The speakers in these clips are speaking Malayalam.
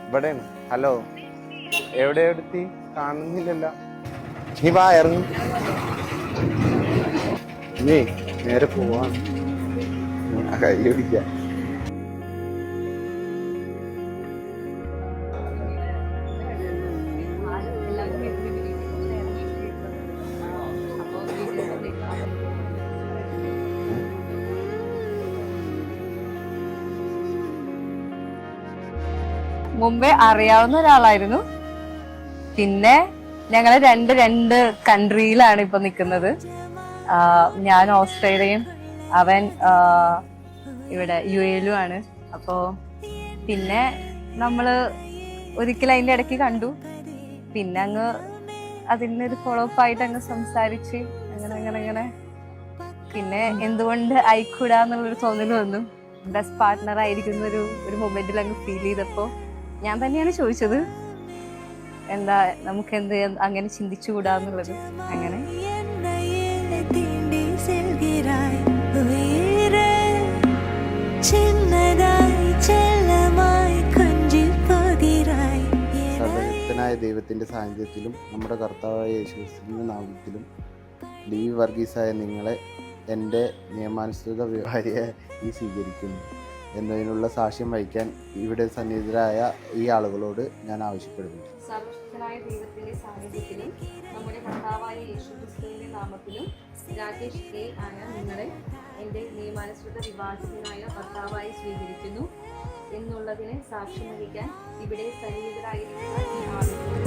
ഇവിടെയാണ്. ഹലോ, എവിടെ എടുത്തി? കാണുന്നില്ലല്ലോ. നീ വാ, ഇറങ്ങി. നീ നേരെ പോവാണ്. കൈ പിടിക്കാം. മുമ്പേ അറിയാവുന്ന ഒരാളായിരുന്നു. പിന്നെ ഞങ്ങള് രണ്ട് കൺട്രിയിലാണ് ഇപ്പൊ നിക്കുന്നത്. ഞാൻ ഓസ്ട്രേലിയയും അവൻ ഇവിടെ UAE ആണ്. അപ്പോ പിന്നെ നമ്മള് ഒരിക്കലും അതിന്റെ ഇടയ്ക്ക് കണ്ടു. പിന്നെ അങ്ങ് അതിന്റെ ഒരു ഫോളോ അപ്പ് ആയിട്ട് അങ്ങ് സംസാരിച്ച് അങ്ങനെ പിന്നെ എന്തുകൊണ്ട് ആയിക്കൂടാന്നുള്ളൊരു തോന്നൽ വന്നു. ബെസ്റ്റ് പാർട്ട്ണർ ആയിരിക്കുന്ന ഒരു മൊമെന്റിൽ അങ്ങ് ഫീൽ ചെയ്തപ്പോ ഞാൻ തന്നെയാണ് ചോദിച്ചത്, എന്താ നമുക്ക് എന്ത് അങ്ങനെ ചിന്തിച്ചുകൂടാന്നുള്ളത്. അങ്ങനെ സർവശക്തനായ ദൈവത്തിന്റെ സാന്നിധ്യത്തിലും നമ്മുടെ കർത്താവായ യേശുക്രിസ്തുവിന്റെ നാമത്തിലും ഡി വർഗീസായ നിങ്ങളെ എൻ്റെ നിയമാനുസൃത ഭാര്യയായി സ്വീകരിക്കുന്നു എന്നതിനുള്ള സാക്ഷ്യം വഹിക്കാൻ ഇവിടെ സന്നിഹിതരായ ഈ ആളുകളോട് ഞാൻ ആവശ്യപ്പെടുന്നു. സർവശക്തനായ ദൈവത്തിന്റെ സാന്നിധ്യത്തിലും നമ്മുടെ കർത്താവായ യേശുക്രിസ്തുവിന്റെ നാമത്തിലും രാകേഷ് A ആയ നിങ്ങളെ എൻ്റെ നിയമാനുസൃത വിവാഹിതനായ ഭർത്താവായി സ്വീകരിക്കുന്നു എന്നുള്ളതിനെ സാക്ഷ്യം വഹിക്കാൻ ഇവിടെ സന്നിഹിതരായിരിക്കുന്ന ഈ ആളുകളോട്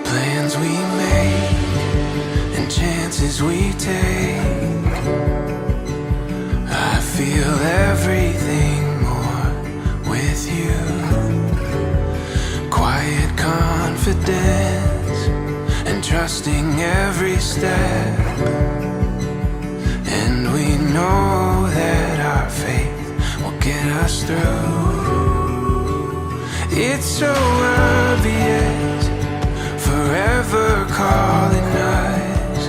Plans we make and chances we take, I feel everything more with you. Quiet confidence and trusting every step, and we know that our faith will get us through. It's so obvious, forever calling us,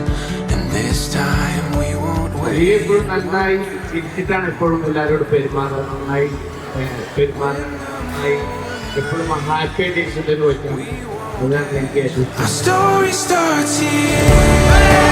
and this time we won't wait. നന്നായി ചിരിച്ചിട്ടാണ് എപ്പോഴും എല്ലാവരോടും പെരുമാറുന്നത്. നന്നായി പെരുമാറുന്നത്, എപ്പോഴും ഹാപ്പി ആയിട്ട് ഇരിക്കുന്നതിന് പറ്റും. അതാണ് എനിക്ക് ഏറ്റവും Our story starts here.